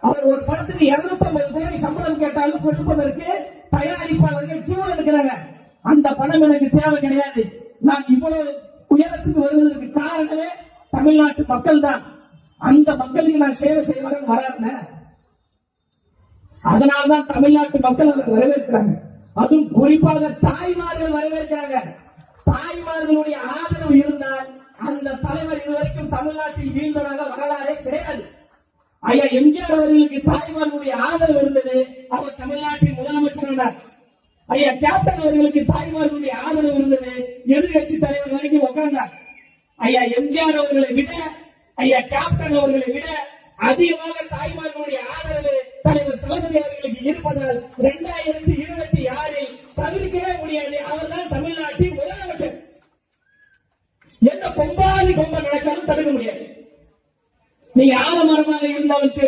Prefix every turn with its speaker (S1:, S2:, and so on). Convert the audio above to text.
S1: அவர் ஒரு படத்துக்கு 250 கோடி சம்பளம் கேட்டாலும் கொடுப்பதற்கு தயாரிப்பாளர்கள் கியூல இருக்கிறாங்க. அந்த பணம் எனக்கு தேவை கிடையாது. நான் இவ்வளவு உயரத்துக்கு வருவதற்கு காரணமே தமிழ்நாட்டு மக்கள் தான். அந்த மக்களுக்கு நான் சேவை செய்வதற்கு வராங்க. அதனால்தான் தமிழ்நாட்டு மக்கள் அதை வரவேற்கிறாங்க. அதுவும் குறிப்பாக தாய்மார்கள் வரவேற்கிறாங்க. தாய்மார்களுடைய ஆதரவு இருந்தால் அந்த தலைவர் இதுவரைக்கும் தமிழ்நாட்டில் வீழ்ந்ததாக வரலாறே கிடையாது. ஐயா எம்ஜிஆர் அவர்களுக்கு தாய்மார்களுடைய ஆதரவு இருந்தது. அவர் தமிழ்நாட்டின் முதலமைச்சர். ஐயா கேப்டன் அவர்களுக்கு தாய்மார்களுடைய ஆதரவு இருந்தது. எதிர்கட்சி தலைவர் வரைக்கும் உட்கார்ந்தார். ஐயா எம்ஜிஆர் அவர்களை விட, ஐயா கேப்டன் அவர்களை விட அதிகமாக தாய்மார்களுடைய ஆதரவு தலைவர் தளபதி அவர்களுக்கு இருப்பதால் 2026 தவிர்க்கவே முடியாது. அவர்தான் தமிழ்நாட்டின் முதலமைச்சர். எந்த கொம்பாதி கொம்ப நினைச்சாலும் தடுக்க முடியாது. நீங்க ஆலமரமாக இருந்தாலும் சரி,